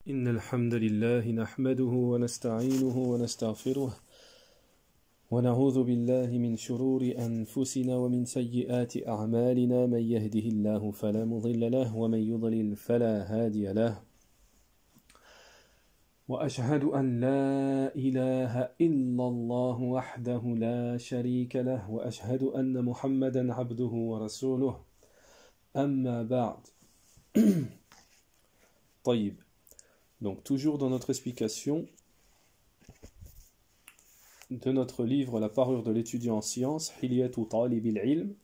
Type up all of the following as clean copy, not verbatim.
إن الحمد لله نحمده ونستعينه ونستغفره ونعوذ بالله من شرور أنفسنا ومن سيئات أعمالنا من يهده الله فلا مضل له ومن يضلل فلا هادي له وأشهد أن لا إله إلا الله وحده لا شريك له وأشهد أن محمدا عبده ورسوله أما بعد. طيب. Donc toujours dans notre explication de notre livre La parure de l'étudiant en sciences, Hilyatu Talibil Ilm,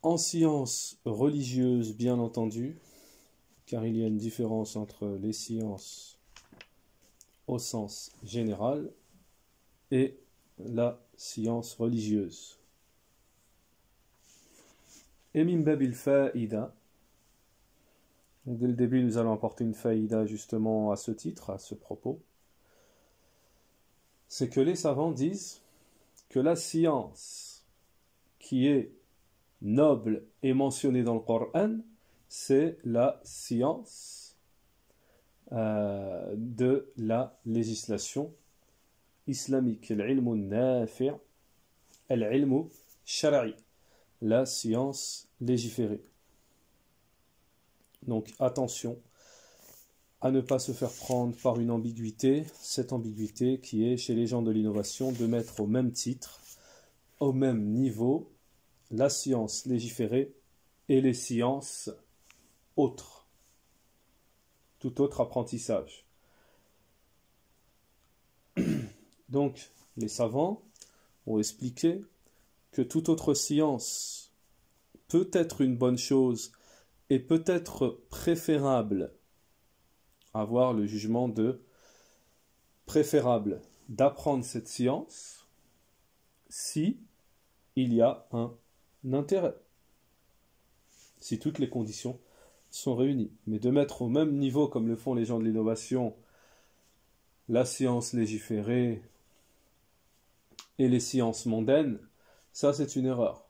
en sciences religieuses bien entendu, car il y a une différence entre les sciences au sens général et la science religieuse. Et min babil fa'ida, dès le début, nous allons apporter une faïda justement à ce titre, à ce propos. C'est que les savants disent que la science qui est noble et mentionnée dans le Coran, c'est la science de la législation islamique. Al-ilmu nafi', al-ilmu shar'i, la science légiférée. Donc attention à ne pas se faire prendre par une ambiguïté, cette ambiguïté qui est chez les gens de l'innovation de mettre au même titre, au même niveau, la science légiférée et les sciences autres, tout autre apprentissage. Donc les savants ont expliqué que toute autre science peut être une bonne chose et peut être préférable, avoir le jugement de préférable d'apprendre cette science si il y a un intérêt, si toutes les conditions sont réunies. Mais de mettre au même niveau, comme le font les gens de l'innovation, la science légiférée et les sciences mondaines, ça c'est une erreur.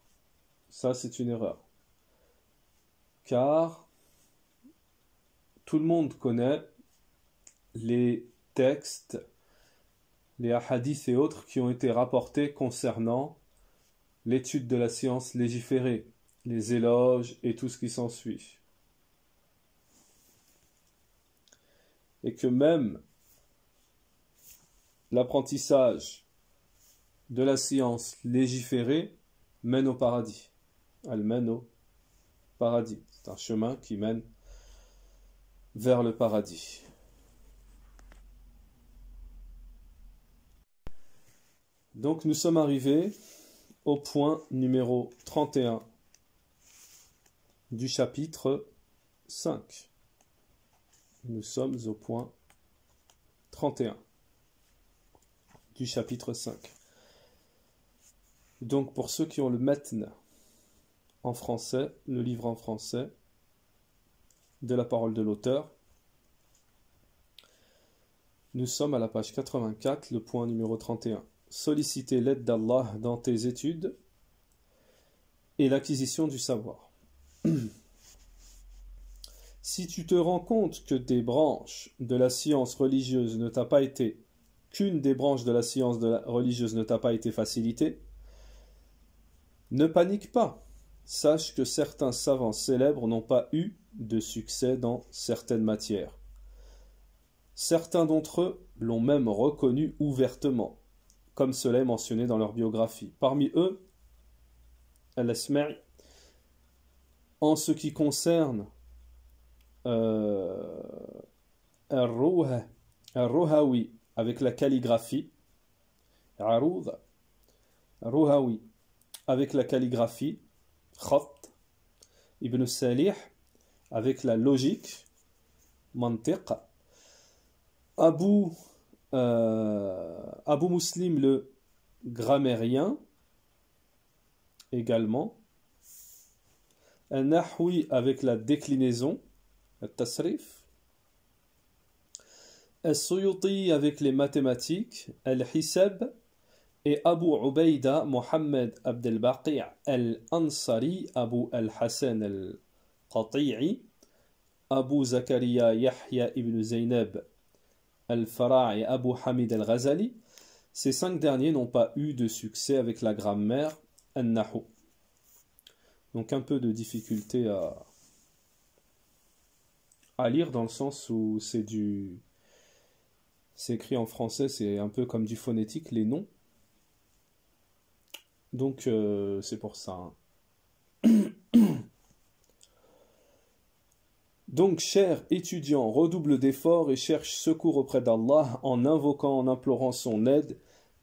Ça c'est une erreur. Car tout le monde connaît les textes, les hadiths et autres qui ont été rapportés concernant l'étude de la science légiférée, les éloges et tout ce qui s'ensuit. Et que même l'apprentissage de la science légiférée mène au paradis. Elle mène au paradis. C'est un chemin qui mène vers le paradis. Donc nous sommes arrivés au point numéro 31 du chapitre 5. Nous sommes au point 31 du chapitre 5. Donc pour ceux qui ont le matn en français, le livre en français de la parole de l'auteur, nous sommes à la page 84, le point numéro 31. Solliciter l'aide d'Allah dans tes études et l'acquisition du savoir. Si tu te rends compte que des branches de la science religieuse ne t'a pas été, qu'une des branches de la science religieuse ne t'a pas été facilitée, ne panique pas. Sache que certains savants célèbres n'ont pas eu de succès dans certaines matières. Certains d'entre eux l'ont même reconnu ouvertement, comme cela est mentionné dans leur biographie. Parmi eux, Al-Asma'i, en ce qui concerne Ar-Ruhawi avec la calligraphie, Ruhawi avec la calligraphie, Khat, Ibn Salih avec la logique, Mantiq, Abu Muslim le grammairien également, Al-Nahwi avec la déclinaison, Al-Tasrif, Al-Suyuti avec les mathématiques, Al-Hisab, et Abu Ubaida Mohammed Abdel Baqi' al-Ansari Abu al-Hassan al-Qati'i Abu Zakaria Yahya ibn Zaynab al-Fara' et Abu Hamid al-Ghazali, ces 5 derniers n'ont pas eu de succès avec la grammaire an-Nahu. Donc un peu de difficulté à lire dans le sens où c'est écrit en français, c'est un peu comme du phonétique, les noms. Donc c'est pour ça. Donc, cher étudiant, redouble d'efforts et cherche secours auprès d'Allah en invoquant, en implorant son aide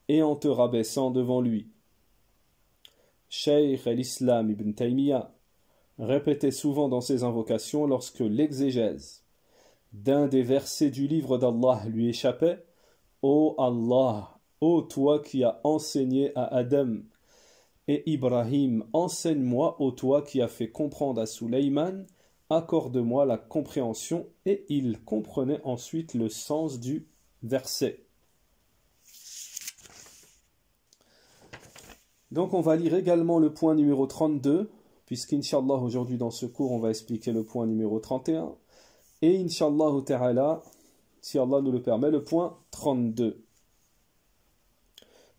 et en te rabaissant devant lui. Cheikh al-Islam ibn Taymiyyah répétait souvent dans ses invocations lorsque l'exégèse d'un des versets du livre d'Allah lui échappait: Ô Allah, ô toi qui as enseigné à Adam et Ibrahim, enseigne-moi, ô toi qui as fait comprendre à Sulayman, accorde-moi la compréhension. Et il comprenait ensuite le sens du verset. Donc on va lire également le point numéro 32, puisqu'Inch'Allah aujourd'hui dans ce cours on va expliquer le point numéro 31, et Inch'Allah ta'ala, si Allah nous le permet, le point 32.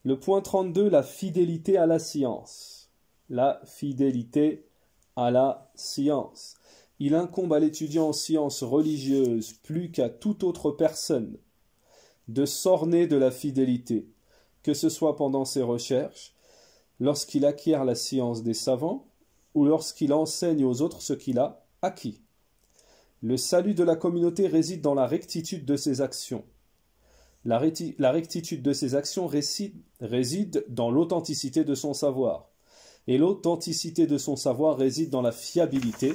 Le point 32, la fidélité à la science. La fidélité à la science. Il incombe à l'étudiant en sciences religieuses plus qu'à toute autre personne de s'orner de la fidélité, que ce soit pendant ses recherches, lorsqu'il acquiert la science des savants, ou lorsqu'il enseigne aux autres ce qu'il a acquis. Le salut de la communauté réside dans la rectitude de ses actions. La rectitude de ses actions réside dans l'authenticité de son savoir. Et l'authenticité de son savoir réside dans la fiabilité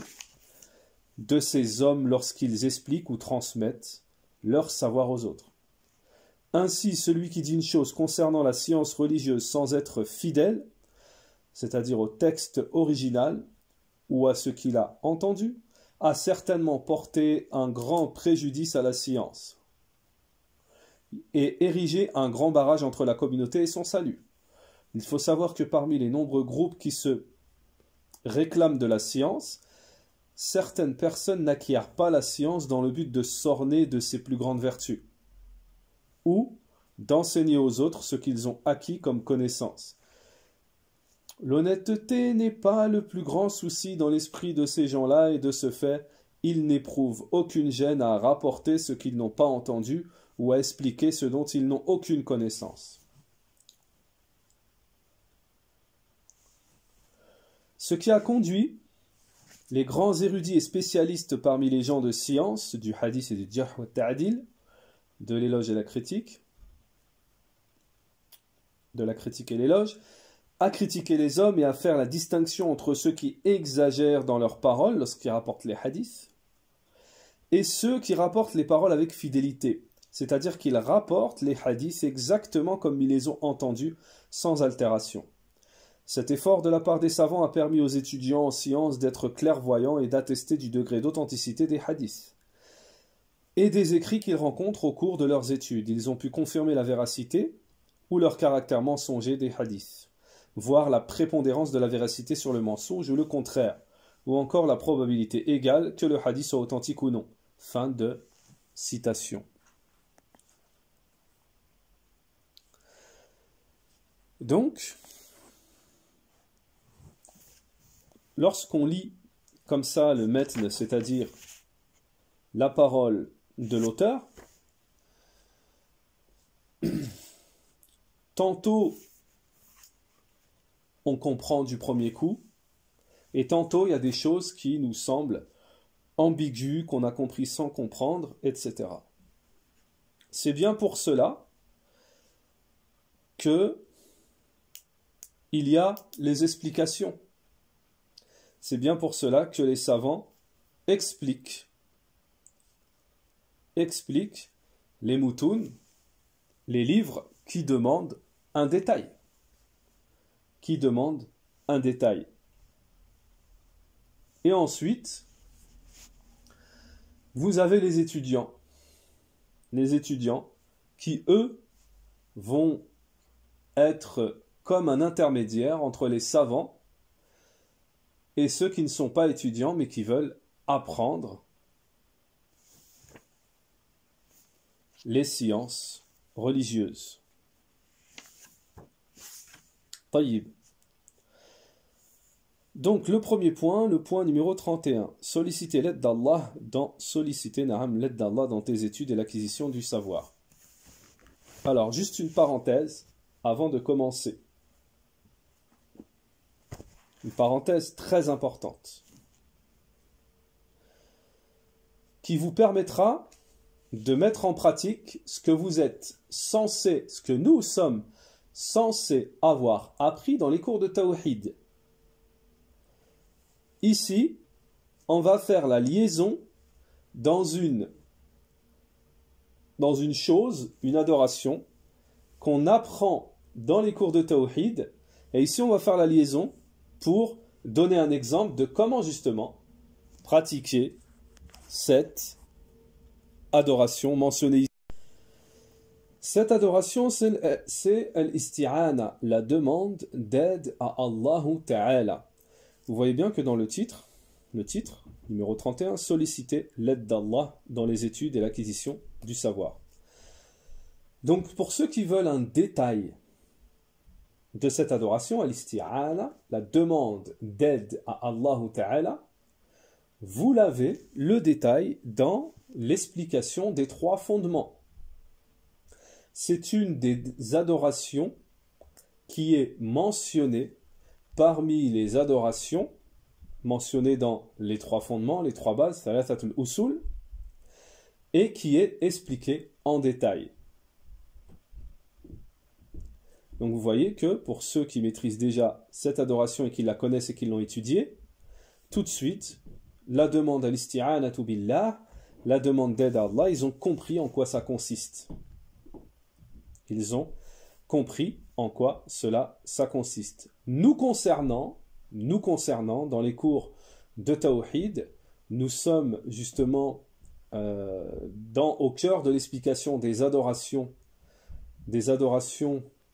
de ces hommes lorsqu'ils expliquent ou transmettent leur savoir aux autres. Ainsi, celui qui dit une chose concernant la science religieuse sans être fidèle, c'est-à-dire au texte original ou à ce qu'il a entendu, a certainement porté un grand préjudice à la science et érigé un grand barrage entre la communauté et son salut. Il faut savoir que parmi les nombreux groupes qui se réclament de la science, certaines personnes n'acquièrent pas la science dans le but de s'orner de ses plus grandes vertus, ou d'enseigner aux autres ce qu'ils ont acquis comme connaissance. L'honnêteté n'est pas le plus grand souci dans l'esprit de ces gens-là, et de ce fait, ils n'éprouvent aucune gêne à rapporter ce qu'ils n'ont pas entendu ou à expliquer ce dont ils n'ont aucune connaissance. Ce qui a conduit les grands érudits et spécialistes parmi les gens de science, du hadith et du jarh wa ta'dil, de l'éloge et la critique, de la critique et l'éloge, à critiquer les hommes et à faire la distinction entre ceux qui exagèrent dans leurs paroles lorsqu'ils rapportent les hadiths et ceux qui rapportent les paroles avec fidélité, c'est-à-dire qu'ils rapportent les hadiths exactement comme ils les ont entendus, sans altération. Cet effort de la part des savants a permis aux étudiants en sciences d'être clairvoyants et d'attester du degré d'authenticité des hadiths et des écrits qu'ils rencontrent au cours de leurs études. Ils ont pu confirmer la véracité ou leur caractère mensonger des hadiths, voire la prépondérance de la véracité sur le mensonge ou le contraire, ou encore la probabilité égale que le hadith soit authentique ou non. Fin de citation. Donc, lorsqu'on lit comme ça le matn, c'est-à-dire la parole de l'auteur, tantôt on comprend du premier coup, et tantôt il y a des choses qui nous semblent ambiguës, qu'on a compris sans comprendre, etc. C'est bien pour cela que il y a les explications. C'est bien pour cela que les savants expliquent les moutoun, les livres qui demandent un détail. Et ensuite, vous avez les étudiants qui, eux, vont être comme un intermédiaire entre les savants et ceux qui ne sont pas étudiants mais qui veulent apprendre les sciences religieuses. Taïb. Donc le premier point, le point numéro 31, solliciter l'aide d'Allah l'aide d'Allah dans tes études et l'acquisition du savoir. Alors, juste une parenthèse avant de commencer. Une parenthèse très importante qui vous permettra de mettre en pratique ce que vous êtes censé, ce que nous sommes censés avoir appris dans les cours de Tawhid. Ici, on va faire la liaison dans une chose, une adoration, qu'on apprend dans les cours de Tawhid. Et ici, on va faire la liaison pour donner un exemple de comment justement pratiquer cette adoration mentionnée ici. Cette adoration, c'est al-isti'ana, la demande d'aide à Allah Ta'ala. Vous voyez bien que dans le titre, numéro 31, solliciter l'aide d'Allah dans les études et l'acquisition du savoir. Donc, pour ceux qui veulent un détail de cette adoration, al-isti'ana, la demande d'aide à Allah Ta'ala, vous l'avez, le détail, dans l'explication des 3 fondements. C'est une des adorations qui est mentionnée parmi les adorations mentionnées dans les 3 fondements, les 3 bases, thalathatul usul, et qui est expliquée en détail. Donc vous voyez que pour ceux qui maîtrisent déjà cette adoration et qui la connaissent et qui l'ont étudiée, tout de suite, la demande à l'isti'anatu billah, la demande d'aide à Allah, ils ont compris en quoi ça consiste. Ils ont compris en quoi ça consiste. Nous concernant, dans les cours de Tawhid, nous sommes justement au cœur de l'explication des adorations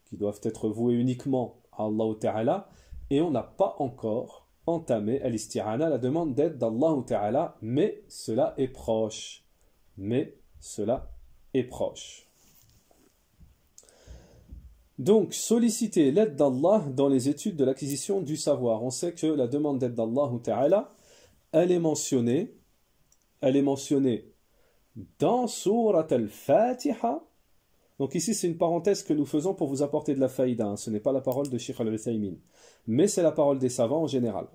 qui doivent être vouées uniquement à Allah Ta'ala, et on n'a pas encore entamé al-isti'ana, la demande d'aide d'Allah Ta'ala, mais cela est proche. Donc, solliciter l'aide d'Allah dans les études de l'acquisition du savoir. On sait que la demande d'aide d'Allah Ta'ala, elle est mentionnée dans Surat al-Fatiha. Donc ici, c'est une parenthèse que nous faisons pour vous apporter de la faïda. Ce n'est pas la parole de Sheikh al-Uthaymin, mais c'est la parole des savants en général.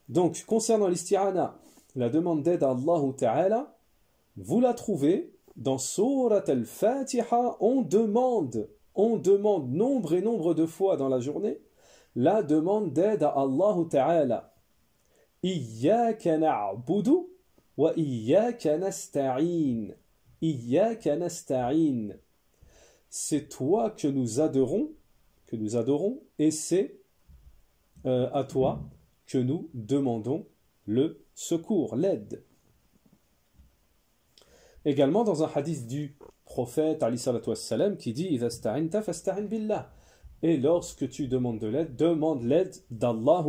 Donc, concernant l'isti'ana, la demande d'aide à Allah Ta'ala, vous la trouvez dans Surat al-Fatiha. On demande nombre et nombre de fois dans la journée la demande d'aide à Allah Ta'ala. Iyyaka na'budu wa iyyaka nasta'in. Iyyaka nasta'in. C'est toi que nous adorons, et c'est à toi que nous demandons le secours, l'aide. Également dans un hadith du prophète alayhi salatu wassalam qui dit idha sta'inta fasta'in billah. Et lorsque tu demandes de l'aide, demande l'aide d'Allah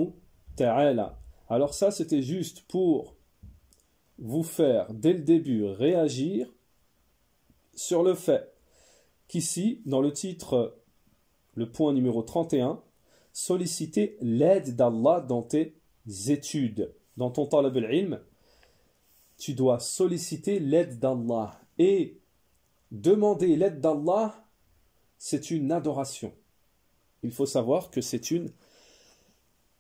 Ta'ala. Alors ça, c'était juste pour vous faire dès le début réagir sur le fait qu'ici, dans le titre, le point numéro 31, solliciter l'aide d'Allah dans tes études. Dans ton talab al-ilm, tu dois solliciter l'aide d'Allah. Et demander l'aide d'Allah, c'est une adoration. Il faut savoir que c'est une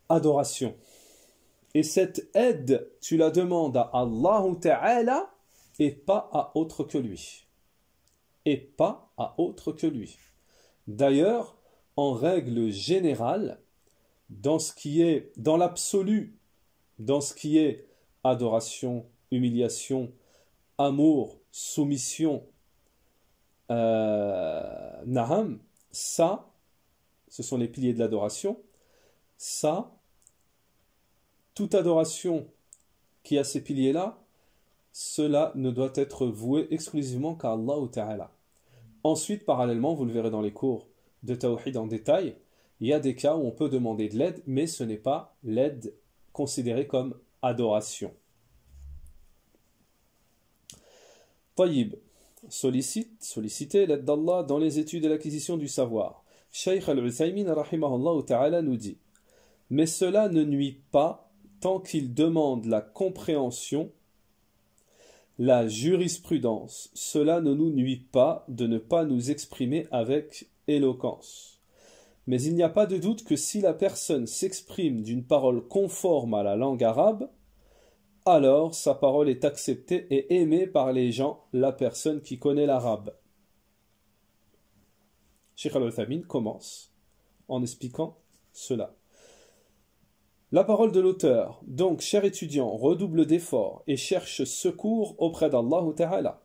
adoration. Et cette aide, tu la demandes à Allah Ta'ala et pas à autre que lui. D'ailleurs, en règle générale, dans l'absolu, dans ce qui est adoration, humiliation, amour, soumission, naham, ça, ce sont les piliers de l'adoration. Ça, toute adoration qui a ces piliers-là, cela ne doit être voué exclusivement qu'à Allah Ta'ala. Ensuite, parallèlement, vous le verrez dans les cours de Tawhid en détail, il y a des cas où on peut demander de l'aide, mais ce n'est pas l'aide considérée comme adoration. Tayyib, solliciter l'aide d'Allah dans les études et l'acquisition du savoir. Shaykh al-Uthaymin rahimahullah ta'ala nous dit: mais cela ne nuit pas tant qu'il demande la compréhension, la jurisprudence. Cela ne nous nuit pas de ne pas nous exprimer avec éloquence. Mais il n'y a pas de doute que si la personne s'exprime d'une parole conforme à la langue arabe, alors sa parole est acceptée et aimée par les gens, la personne qui connaît l'arabe. Cheikh al-Uthaymin commence en expliquant cela. La parole de l'auteur: donc, cher étudiant, redouble d'efforts et cherche secours auprès d'Allah Ta'ala,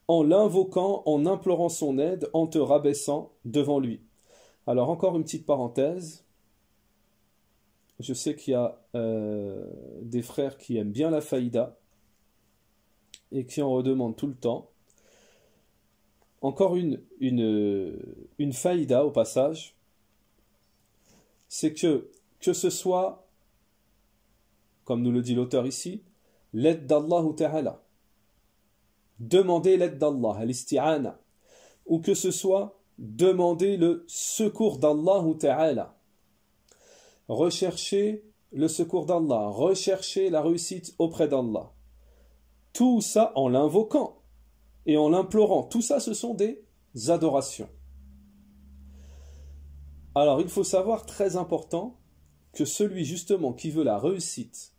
en l'invoquant, en implorant son aide, en te rabaissant devant lui. Alors, encore une petite parenthèse. Je sais qu'il y a des frères qui aiment bien la faïda et qui en redemandent tout le temps. Encore une faïda au passage, c'est que ce soit, comme nous le dit l'auteur ici, l'aide d'Allah Ta'ala, demander l'aide d'Allah, al-isti'ana, ou que ce soit demander le secours d'Allah Ta'ala, rechercher le secours d'Allah, rechercher la réussite auprès d'Allah. Tout ça en l'invoquant et en l'implorant. Tout ça, ce sont des adorations. Alors, il faut savoir, très important, que celui justement qui veut la réussite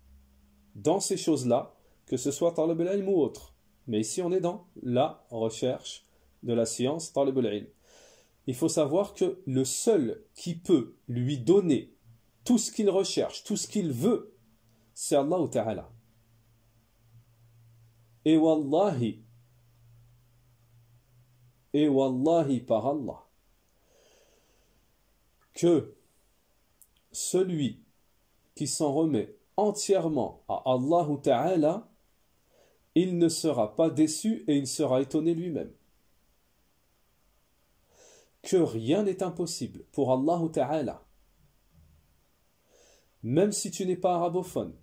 dans ces choses-là, que ce soit talab al-ilm ou autre, mais ici on est dans la recherche de la science, talab al-ilm. Il faut savoir que le seul qui peut lui donner tout ce qu'il recherche, tout ce qu'il veut, c'est Allah Ta'ala. Et wallahi par Allah, que celui qui s'en remet entièrement à Allah Ta'ala, il ne sera pas déçu et il sera étonné lui-même. Que rien n'est impossible pour Allah Ta'ala. Même si tu n'es pas arabophone,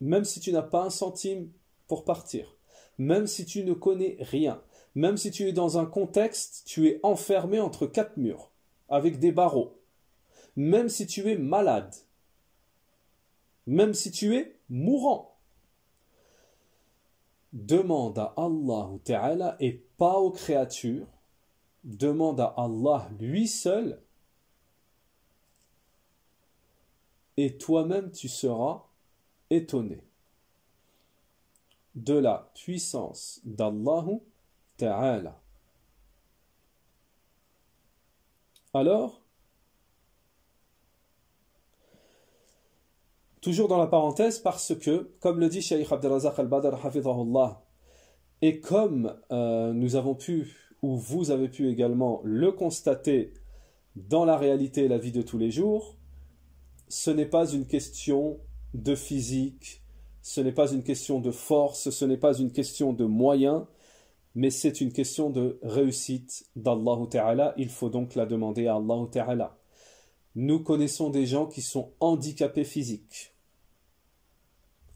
même si tu n'as pas un centime pour partir, même si tu ne connais rien, même si tu es dans un contexte, tu es enfermé entre quatre murs, avec des barreaux, même si tu es malade, même si tu es mourant, demande à Allah Ta'ala et pas aux créatures, demande à Allah lui seul, et toi-même tu seras étonné de la puissance d'Allah Ta'ala. Alors, toujours dans la parenthèse, parce que, comme le dit Cheikh Abdelrazak al-Badr hafidhahullah, et comme nous avons pu, ou vous avez pu également le constater dans la réalité et la vie de tous les jours, ce n'est pas une question de physique, ce n'est pas une question de force, ce n'est pas une question de moyens, mais c'est une question de réussite d'Allah Ta'ala. Il faut donc la demander à Allah Ta'ala. Nous connaissons des gens qui sont handicapés physiques.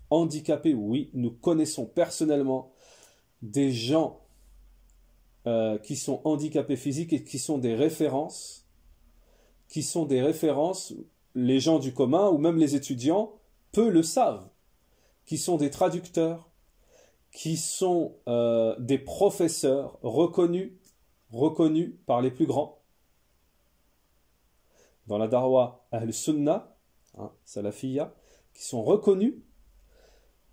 Handicapés, oui, nous connaissons personnellement des gens qui sont handicapés physiques et qui sont des références, les gens du commun ou même les étudiants, peu le savent, qui sont des traducteurs, qui sont des professeurs reconnus par les plus grands. Dans la Darwa Ahl-Sunnah, Salafiyya, qui sont reconnus,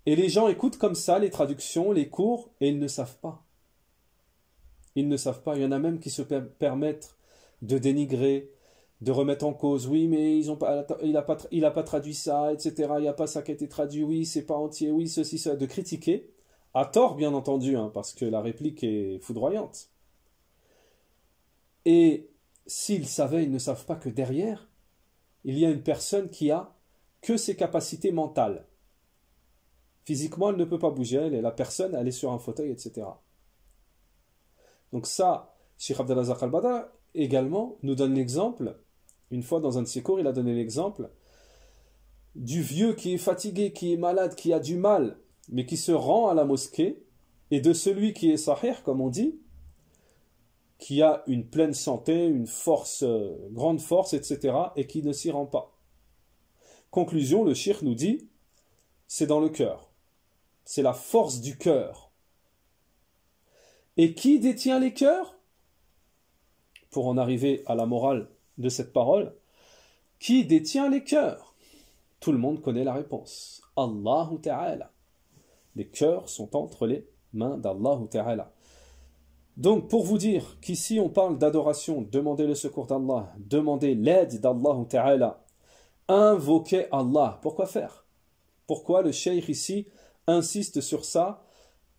et les gens écoutent comme ça les traductions, les cours, et ils ne savent pas. Ils ne savent pas. Il y en a même qui se permettent de dénigrer, de remettre en cause. Oui, mais il n'a pas traduit ça, etc. Il n'y a pas ça qui a été traduit. Oui, c'est pas entier. Oui, ceci, ça. De critiquer, à tort, bien entendu, parce que la réplique est foudroyante. Et s'ils savaient, ils ne savent pas que derrière, il y a une personne qui a que ses capacités mentales. Physiquement, elle ne peut pas bouger, la personne, elle est sur un fauteuil, etc. Donc ça, Cheikh Abdelrazak al-Badr également nous donne l'exemple, une fois dans un de ses cours, il a donné l'exemple du vieux qui est fatigué, qui est malade, qui a du mal, mais qui se rend à la mosquée et de celui qui est sahih, comme on dit, qui a une pleine santé, une force, grande force, etc., et qui ne s'y rend pas. Conclusion, le shirk nous dit, c'est dans le cœur. C'est la force du cœur. Et qui détient les cœurs? Pour en arriver à la morale de cette parole, qui détient les cœurs? Tout le monde connaît la réponse. Allahu Ta'ala. Les cœurs sont entre les mains d'Allahu Ta'ala. Donc, pour vous dire qu'ici on parle d'adoration, demandez le secours d'Allah, demandez l'aide d'Allahu Ta'ala, invoquez Allah. Pourquoi faire? Pourquoi le cheikh ici insiste sur ça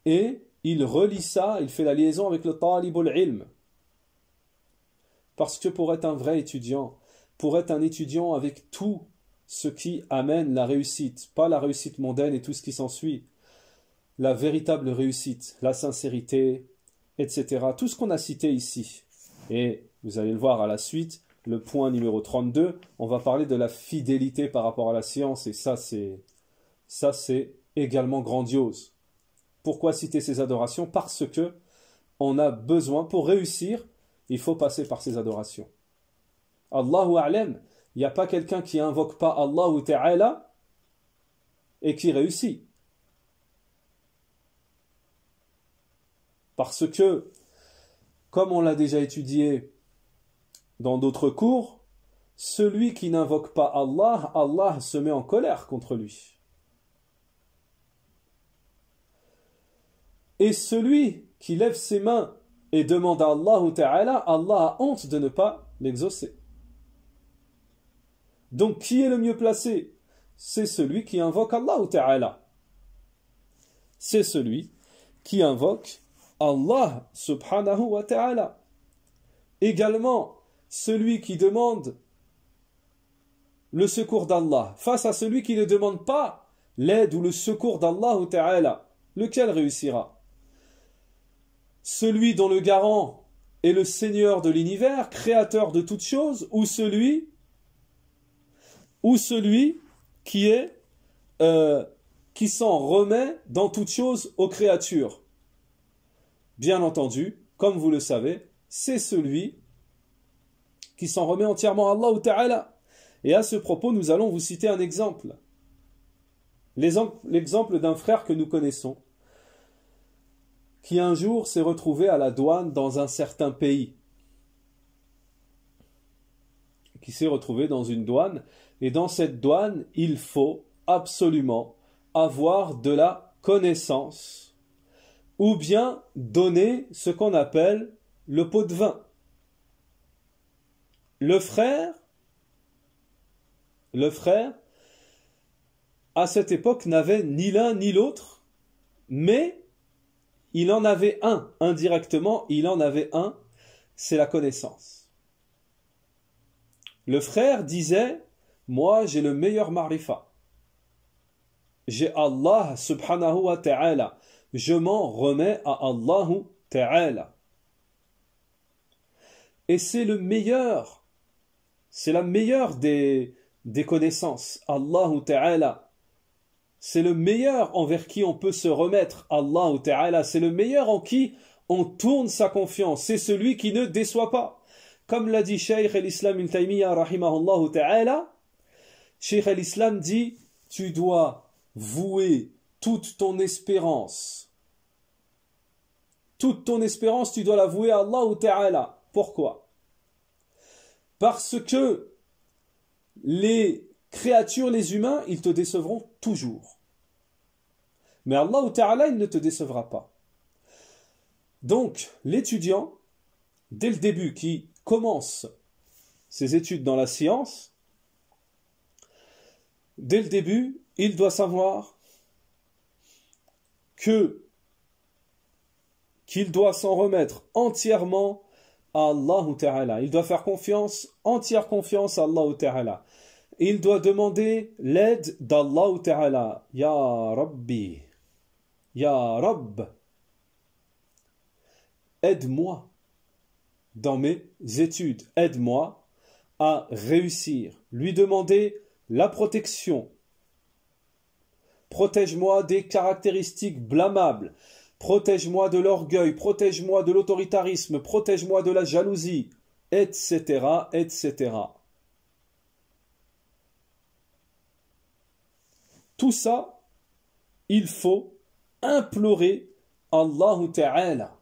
et il relie ça, il fait la liaison avec le talibul ilm? Parce que pour être un vrai étudiant, pour être un étudiant avec tout ce qui amène la réussite, pas la réussite mondaine et tout ce qui s'ensuit, la véritable réussite, la sincérité, etc. Tout ce qu'on a cité ici. Et vous allez le voir à la suite, le point numéro 32, on va parler de la fidélité par rapport à la science, et ça c'est également grandiose. Pourquoi citer ces adorations? Parce que on a besoin, pour réussir, il faut passer par ces adorations. Allahu A'lam, il n'y a pas quelqu'un qui invoque pas Allahu Ta'ala et qui réussit. Parce que, comme on l'a déjà étudié dans d'autres cours, celui qui n'invoque pas Allah, Allah se met en colère contre lui. Et celui qui lève ses mains et demande à Allah Ta'ala, Allah a honte de ne pas l'exaucer. Donc qui est le mieux placé? C'est celui qui invoque Allah Ta'ala. C'est celui qui invoque Allah subhanahu wa ta'ala. Également, celui qui demande le secours d'Allah face à celui qui ne demande pas l'aide ou le secours d'Allah ta'ala, lequel réussira? Celui dont le garant est le Seigneur de l'univers, créateur de toutes choses, ou celui qui s'en remet dans toutes choses aux créatures? Bien entendu, comme vous le savez, c'est celui qui s'en remet entièrement à Allah Ta'ala. Et à ce propos, nous allons vous citer un exemple. L'exemple d'un frère que nous connaissons, qui un jour s'est retrouvé à la douane dans un certain pays. Qui s'est retrouvé dans une douane, et dans cette douane, il faut absolument avoir de la connaissance, ou bien donner ce qu'on appelle le pot de vin. Le frère, à cette époque, n'avait ni l'un ni l'autre, mais il en avait un, indirectement, il en avait un, c'est la connaissance. Le frère disait, moi j'ai le meilleur marifa. J'ai Allah subhanahu wa ta'ala. Je m'en remets à Allah ta'ala. Et c'est le meilleur, c'est la meilleure des connaissances, Allah ta'ala. C'est le meilleur envers qui on peut se remettre, Allah ta'ala. C'est le meilleur en qui on tourne sa confiance. C'est celui qui ne déçoit pas. Comme l'a dit Cheikh al-Islam Ibn Taymiyyah rahimahullah ta'ala, Cheikh al-Islam dit, tu dois vouer toute ton espérance, tu dois la vouer à Allah Ta'ala. Pourquoi? Parce que les créatures, les humains, ils te décevront toujours. Mais Allah Ta'ala, il ne te décevra pas. Donc, l'étudiant, dès le début, qui commence ses études dans la science, dès le début, il doit savoir qu'il doit s'en remettre entièrement à Allah Ta'ala. Il doit faire entière confiance à Allah Ta'ala. Il doit demander l'aide d'Allah Ta'ala. Ya Rabbi, Ya Rabb, aide-moi dans mes études, aide-moi à réussir. Lui demander la protection. Protège-moi des caractéristiques blâmables. protège-moi de l'orgueil, protège-moi de l'autoritarisme, protège-moi de la jalousie, etc., etc. Tout ça, il faut implorer Allah Ta'ala.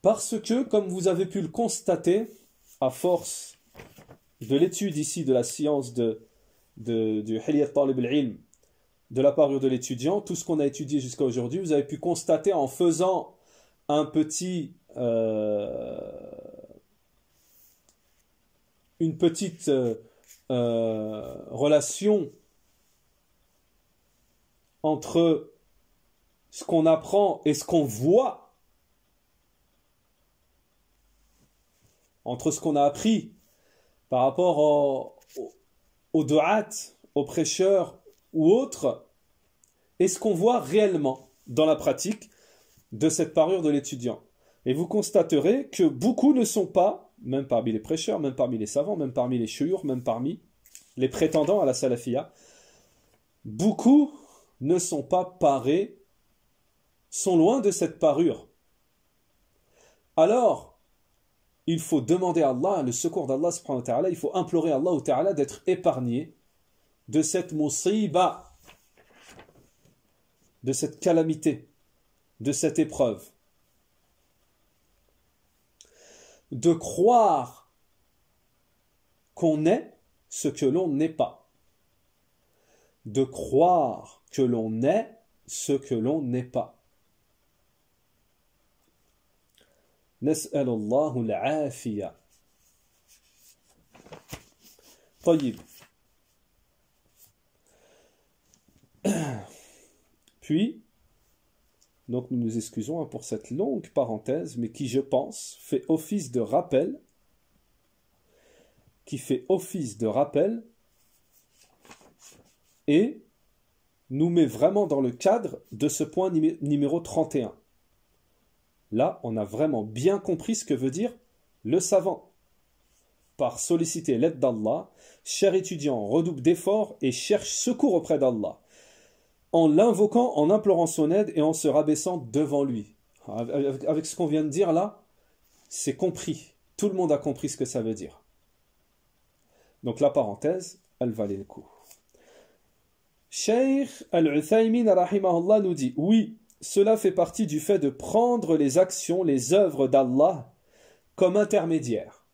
Parce que, comme vous avez pu le constater, à force de l'étude ici de la science du Hilyat Talib al-Ilm, de la parure de l'étudiant, tout ce qu'on a étudié jusqu'à aujourd'hui, vous avez pu constater en faisant un petit, une petite relation entre ce qu'on apprend et ce qu'on voit, entre ce qu'on a appris par rapport aux du'at, aux prêcheurs ou autres, et ce qu'on voit réellement dans la pratique de cette parure de l'étudiant. Et vous constaterez que beaucoup ne sont pas, même parmi les prêcheurs, même parmi les savants, même parmi les shuyukh, même parmi les prétendants à la salafiyya, beaucoup ne sont pas parés, sont loin de cette parure. Alors, il faut demander à Allah, le secours d'Allah subhanahu wa ta'ala, il faut implorer à Allah ta'ala d'être épargné de cette musiba, de cette calamité, de cette épreuve. De croire qu'on est ce que l'on n'est pas. De croire que l'on est ce que l'on n'est pas. نسأل الله العافية. طيب. Puis, donc nous nous excusons pour cette longue parenthèse, mais qui, je pense, fait office de rappel, et nous met vraiment dans le cadre de ce point numéro 31. Là, on a vraiment bien compris ce que veut dire le savant. Par solliciter l'aide d'Allah, cher étudiant, redouble d'efforts et cherche secours auprès d'Allah, en l'invoquant, en implorant son aide et en se rabaissant devant lui. Avec ce qu'on vient de dire là, c'est compris. Tout le monde a compris ce que ça veut dire. Donc la parenthèse, elle valait le coup. Cheikh Al-Uthaymin rahimahullah nous dit, oui, cela fait partie du fait de prendre les actions, les œuvres d'Allah comme intermédiaires.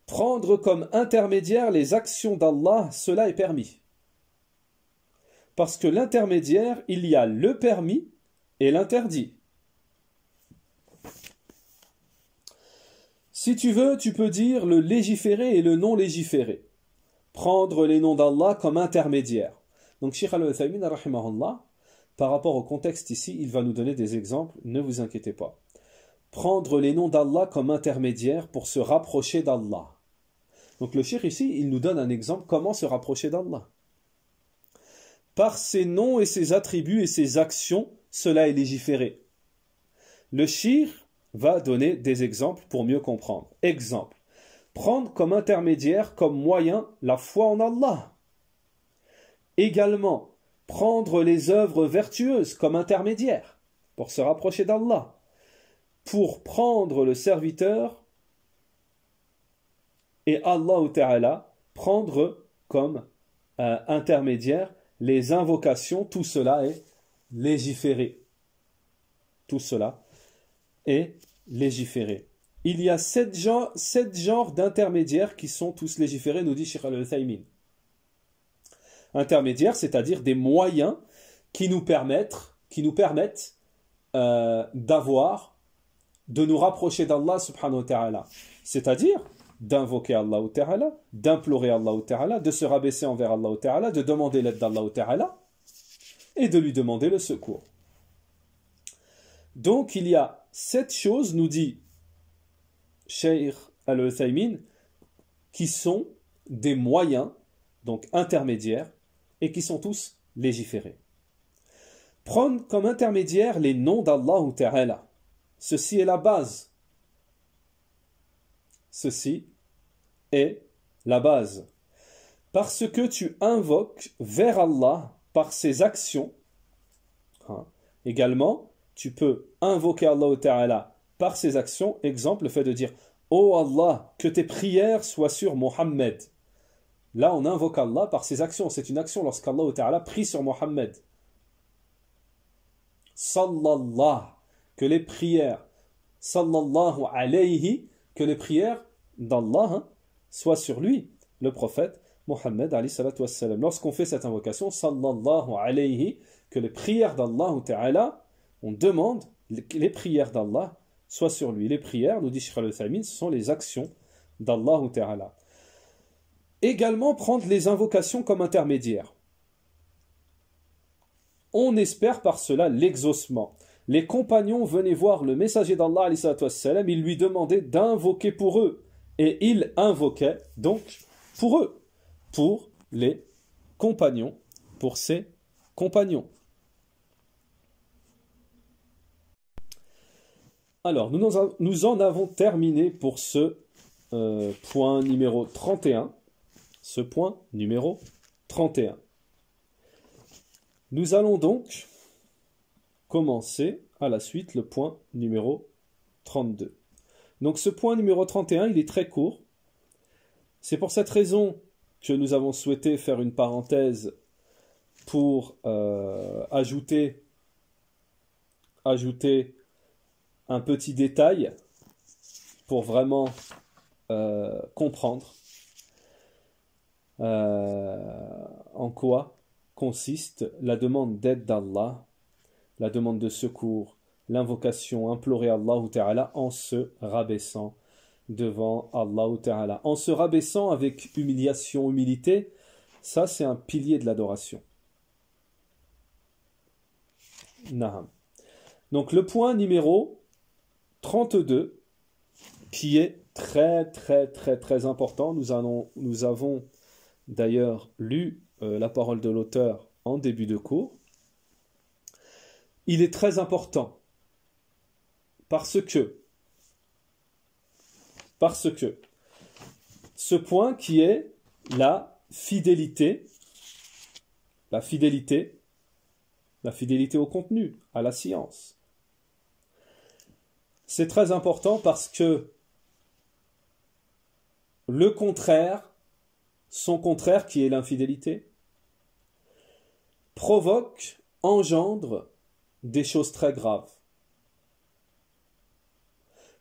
Prendre comme intermédiaire les actions d'Allah, cela est permis. Parce que l'intermédiaire, il y a le permis et l'interdit. Si tu veux, tu peux dire le légiféré et le non légiféré. Prendre les noms d'Allah comme intermédiaires. Donc, Cheikh Al-Uthaymin rahimahullah, par rapport au contexte ici, il va nous donner des exemples, ne vous inquiétez pas. Prendre les noms d'Allah comme intermédiaire pour se rapprocher d'Allah. Donc le cheikh ici, il nous donne un exemple, comment se rapprocher d'Allah. Par ses noms et ses attributs et ses actions, cela est légiféré. Le cheikh va donner des exemples pour mieux comprendre. Exemple, prendre comme intermédiaire, comme moyen, la foi en Allah. Également, prendre les œuvres vertueuses comme intermédiaires pour se rapprocher d'Allah, pour prendre le serviteur et Allah Ta'ala, prendre comme intermédiaire les invocations, tout cela est légiféré. Tout cela est légiféré. Il y a 7 genres d'intermédiaires qui sont tous légiférés, nous dit Cheikh Al-Uthaymin. Intermédiaires, c'est-à-dire des moyens qui nous permettent de nous rapprocher d'Allah subhanahu wa ta'ala. C'est-à-dire d'invoquer Allah ta'ala, d'implorer Allah ta'ala, de se rabaisser envers Allah ta'ala, de demander l'aide d'Allah ta'ala et de lui demander le secours. Donc il y a 7 choses, nous dit Cheikh Al-Uthaymin, qui sont des moyens, donc intermédiaires, et qui sont tous légiférés. Prendre comme intermédiaire les noms d'Allah Ta'ala. Ceci est la base. Ceci est la base. Parce que tu invoques vers Allah par ses actions. Hein. Également, tu peux invoquer Allah Ta'ala par ses actions. Exemple, le fait de dire « Oh Allah, que tes prières soient sur Mohammed ». Là, on invoque Allah par ses actions. C'est une action lorsqu'Allah Ta'ala prie sur Mohammed. Sallallahu, que les prières, sallallahu alayhi, que les prières d'Allah soient sur lui, le prophète Mohammed alayhi salatu wassalam. Lorsqu'on fait cette invocation, sallallahu alayhi, que les prières d'Allah Ta'ala, on demande que les prières d'Allah soient sur lui. Les prières, nous dit Cheikh Al-Uthaymin, ce sont les actions d'Allah Ta'ala. Également prendre les invocations comme intermédiaires. On espère par cela l'exaucement. Les compagnons venaient voir le messager d'Allah, alayhi salatu wassalam, ils lui demandaient d'invoquer pour eux. Et il invoquait donc pour eux, pour les compagnons, pour ses compagnons. Alors, nous en avons terminé pour ce point numéro 31. Ce point numéro 31. Nous allons donc commencer à la suite le point numéro 32. Donc ce point numéro 31, il est très court. C'est pour cette raison que nous avons souhaité faire une parenthèse pour ajouter un petit détail pour vraiment comprendre en quoi consiste la demande d'aide d'Allah, la demande de secours, l'invocation, implorer Allah Ta'ala en se rabaissant devant Allah Ta'ala. En se rabaissant avec humiliation, humilité, ça c'est un pilier de l'adoration. Naham. Donc le point numéro 32, qui est très important, nous avons d'ailleurs lu la parole de l'auteur en début de cours. Il est très important parce que ce point qui est la fidélité au contenu, à la science. C'est très important parce que le contraire, son contraire qui est l'infidélité, engendre des choses très graves.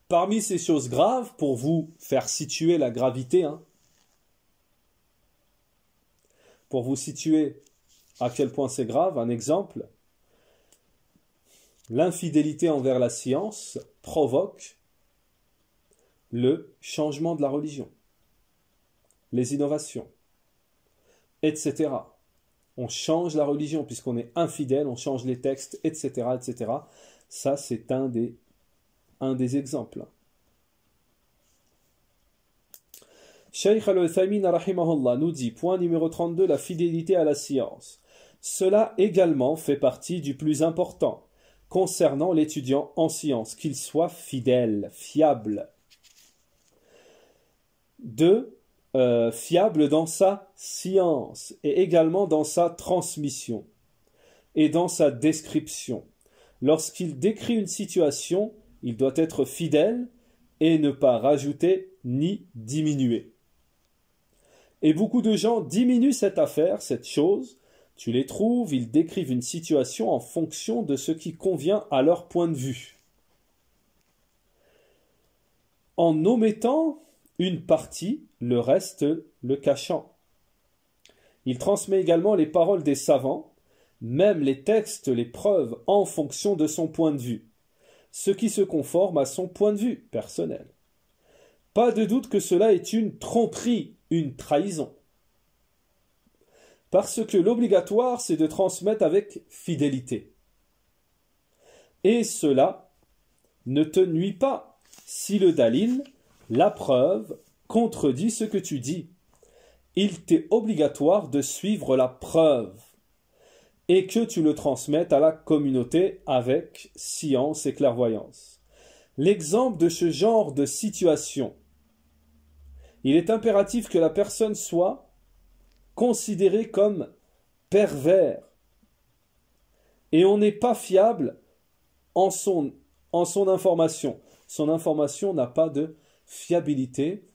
Parmi ces choses graves, pour vous faire situer la gravité, pour vous situer à quel point c'est grave, un exemple, l'infidélité envers la science provoque le changement de la religion, les innovations, etc. On change la religion puisqu'on est infidèle, on change les textes, etc., etc. Ça, c'est un des exemples. Cheikh Al-Uthaymin rahimahullah nous dit, point numéro 32, la fidélité à la science. Cela également fait partie du plus important concernant l'étudiant en science, qu'il soit fidèle, fiable. Fiable dans sa science et également dans sa transmission et dans sa description. Lorsqu'il décrit une situation, il doit être fidèle et ne pas rajouter ni diminuer. Et beaucoup de gens diminuent cette affaire, cette chose. Tu les trouves, ils décrivent une situation en fonction de ce qui convient à leur point de vue, en omettant une partie, le reste le cachant. Il transmet également les paroles des savants, même les textes, les preuves, en fonction de son point de vue, ce qui se conforme à son point de vue personnel. Pas de doute que cela est une tromperie, une trahison. Parce que l'obligatoire, c'est de transmettre avec fidélité. Et cela ne te nuit pas si le dalil, la preuve, contredit ce que tu dis. Il t'est obligatoire de suivre la preuve et que tu le transmettes à la communauté avec science et clairvoyance. L'exemple de ce genre de situation, il est impératif que la personne soit considérée comme pervers et on n'est pas fiable en son information. Son information n'a pas de fiabilité.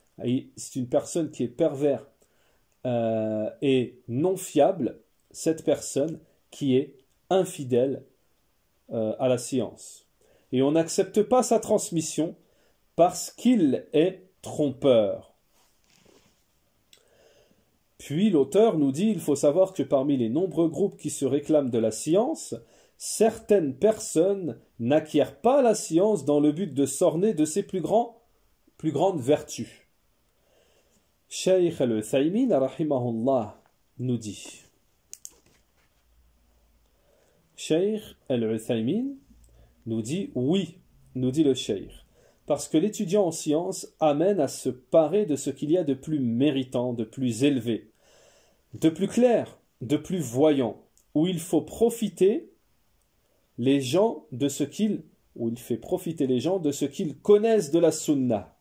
C'est une personne qui est pervers et non fiable, cette personne qui est infidèle à la science. Et on n'accepte pas sa transmission parce qu'il est trompeur. Puis l'auteur nous dit, il faut savoir que parmi les nombreux groupes qui se réclament de la science, certaines personnes n'acquièrent pas la science dans le but de s'orner de ses plus grandes vertus. Cheikh al-Uthaymin, rahimahullah, nous dit. Cheikh al-Uthaymin nous dit, oui, nous dit le cheikh, parce que l'étudiant en sciences amène à se parer de ce qu'il y a de plus méritant, de plus élevé, de plus clair, de plus voyant, où il faut profiter les gens de ce qu'ils connaissent de la sunna.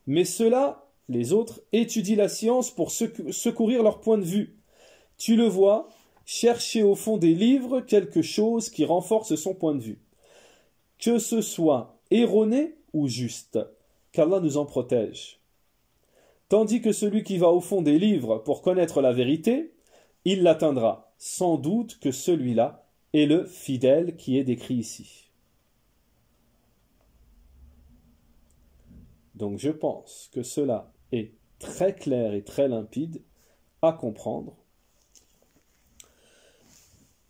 Mais ceux-là, les autres, étudient la science pour secourir leur point de vue. Tu le vois, chercher au fond des livres quelque chose qui renforce son point de vue. Que ce soit erroné ou juste, qu'Allah nous en protège. Tandis que celui qui va au fond des livres pour connaître la vérité, il l'atteindra. Sans doute que celui-là est le fidèle qui est décrit ici. Donc je pense que cela est très clair et très limpide à comprendre.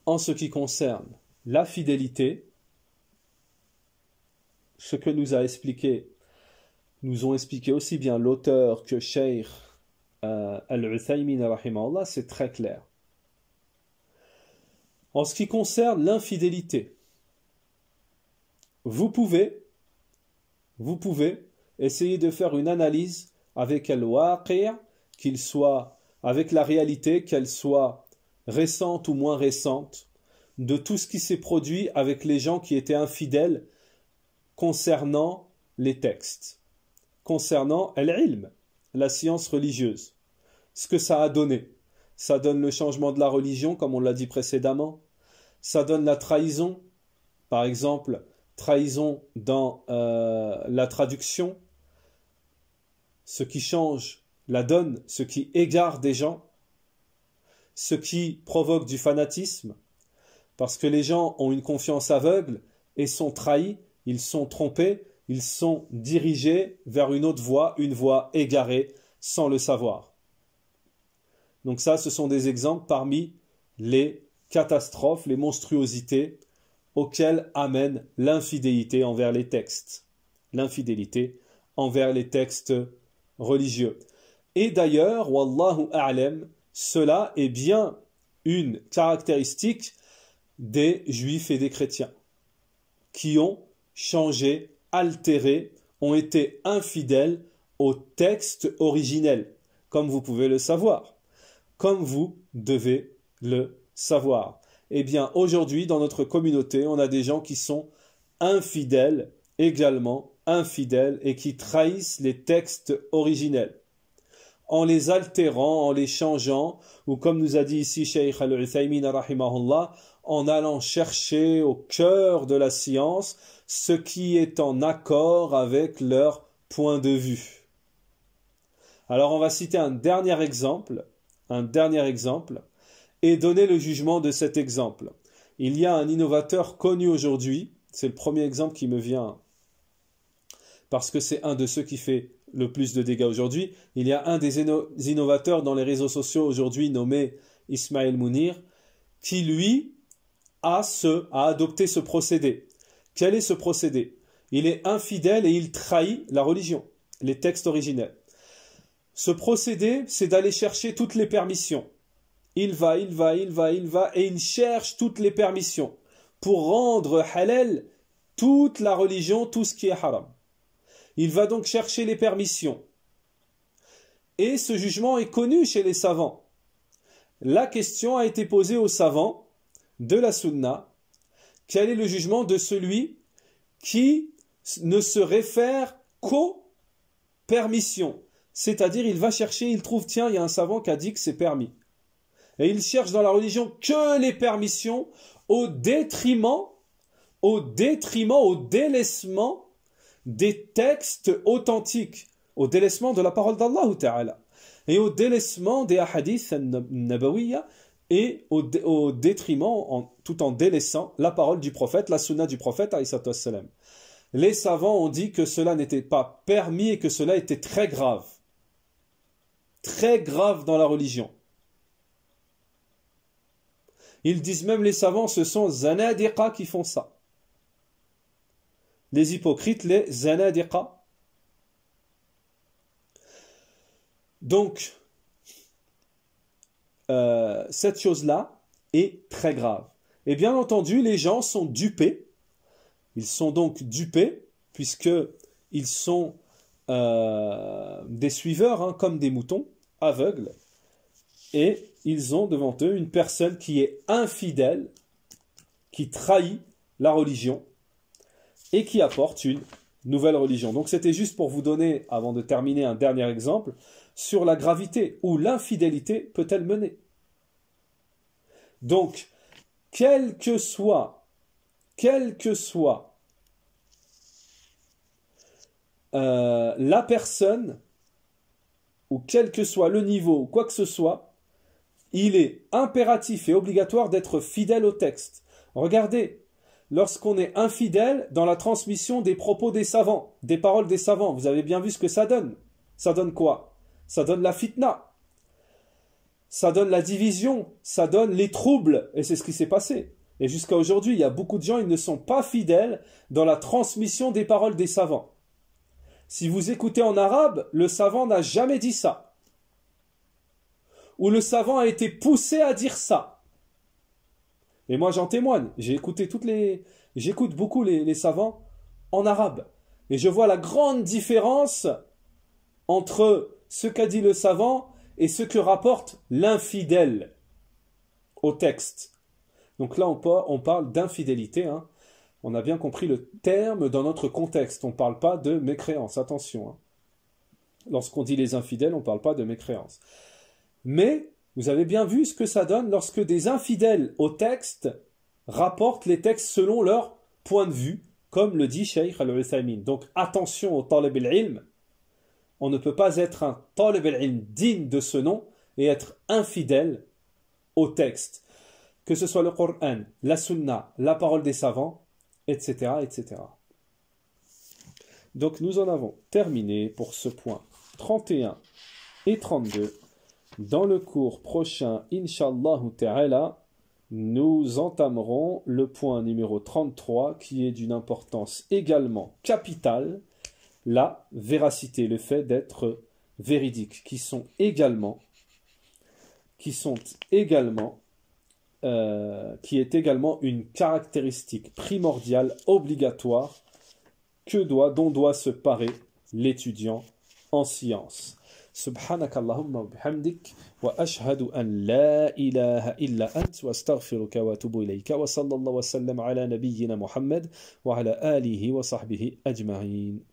En ce qui concerne la fidélité, ce que nous ont expliqué aussi bien l'auteur que Cheikh al-Uthaymin rahimahullah, c'est très clair. En ce qui concerne l'infidélité, vous pouvez essayer de faire une analyse avec al-waqi', qu'il soit avec la réalité, qu'elle soit récente ou moins récente, de tout ce qui s'est produit avec les gens qui étaient infidèles concernant les textes, concernant al-ilm, la science religieuse. Ce que ça a donné. Ça donne le changement de la religion, comme on l'a dit précédemment. Ça donne la trahison, par exemple, trahison dans la traduction, ce qui change la donne, ce qui égare des gens, ce qui provoque du fanatisme, parce que les gens ont une confiance aveugle et sont trahis, ils sont trompés, ils sont dirigés vers une autre voie, une voie égarée, sans le savoir. Donc ça, ce sont des exemples parmi les catastrophes, les monstruosités auxquelles amène l'infidélité envers les textes. L'infidélité envers les textes religieux. Et d'ailleurs, wallahu a'lam, cela est bien une caractéristique des juifs et des chrétiens qui ont changé, altéré, ont été infidèles au texte originel, comme vous pouvez le savoir, comme vous devez le savoir. Eh bien, aujourd'hui, dans notre communauté, on a des gens qui sont infidèles, également infidèles, et qui trahissent les textes originels, en les altérant, en les changeant, ou comme nous a dit ici Cheikh al-Uthaymin rahimahullah, en allant chercher au cœur de la science ce qui est en accord avec leur point de vue. Alors on va citer un dernier exemple, et donner le jugement de cet exemple. Il y a un innovateur connu aujourd'hui, c'est le premier exemple qui me vient, parce que c'est un de ceux qui fait le plus de dégâts aujourd'hui. Il y a un des innovateurs dans les réseaux sociaux aujourd'hui nommé Ismaël Mounir, qui lui a adopté ce procédé. Quel est ce procédé? Il est infidèle et il trahit la religion, les textes originels. Ce procédé, c'est d'aller chercher toutes les permissions. Il va, et il cherche toutes les permissions pour rendre halal toute la religion, tout ce qui est haram. Il va donc chercher les permissions. Et ce jugement est connu chez les savants. La question a été posée aux savants de la sunna. Quel est le jugement de celui qui ne se réfère qu'aux permissions? C'est-à-dire, il va chercher, il trouve, tiens, il y a un savant qui a dit que c'est permis. Et ils cherchent dans la religion que les permissions au détriment, au délaissement des textes authentiques, au délaissement de la parole d'Allah Ta'ala, et au délaissement des hadiths nabawiyya, et au détriment, tout en délaissant la parole du prophète, la sunna du prophète, alayhi salatu wassalam. Les savants ont dit que cela n'était pas permis et que cela était très grave dans la religion. Ils disent même, les savants, ce sont zanadiqa qui font ça. Les hypocrites, les zanadiqa. Donc, cette chose-là est très grave. Et bien entendu, les gens sont dupés. Ils sont donc dupés, puisqu'ils sont des suiveurs, comme des moutons, aveugles. Et ils ont devant eux une personne qui est infidèle, qui trahit la religion et qui apporte une nouvelle religion. Donc c'était juste pour vous donner, avant de terminer, un dernier exemple sur la gravité où l'infidélité peut-elle mener. Donc, quelle que soit la personne, ou quel que soit le niveau, ou quoi que ce soit, il est impératif et obligatoire d'être fidèle au texte. Regardez, lorsqu'on est infidèle dans la transmission des propos des savants, des paroles des savants, vous avez bien vu ce que ça donne. Ça donne quoi? Ça donne la fitna. Ça donne la division. Ça donne les troubles. Et c'est ce qui s'est passé. Et jusqu'à aujourd'hui, il y a beaucoup de gens, ils ne sont pas fidèles dans la transmission des paroles des savants. Si vous écoutez en arabe, le savant n'a jamais dit ça. Ou le savant a été poussé à dire ça. Et moi j'en témoigne. J'écoute beaucoup les savants en arabe. Et je vois la grande différence entre ce qu'a dit le savant et ce que rapporte l'infidèle au texte. Donc là on parle d'infidélité. On a bien compris le terme dans notre contexte. On ne parle pas de mécréance. Attention. Lorsqu'on dit les infidèles, on ne parle pas de mécréance. Mais vous avez bien vu ce que ça donne lorsque des infidèles au texte rapportent les textes selon leur point de vue, comme le dit Cheikh Al-Uthaymin. Donc attention au talib al-ilm. On ne peut pas être un talib al-ilm digne de ce nom et être infidèle au texte. Que ce soit le Coran, la Sunna, la parole des savants, etc., etc. Donc nous en avons terminé pour ce point 31 et 32. Dans le cours prochain, Inch'Allah Ta'ala, nous entamerons le point numéro 33 qui est d'une importance également capitale, la véracité, le fait d'être véridique, qui est également une caractéristique primordiale, obligatoire, dont doit se parer l'étudiant en sciences. سبحانك اللهم وبحمدك وأشهد أن لا إله إلا أنت وأستغفرك وأتوب إليك وصلى الله وسلم على نبينا محمد وعلى آله وصحبه أجمعين.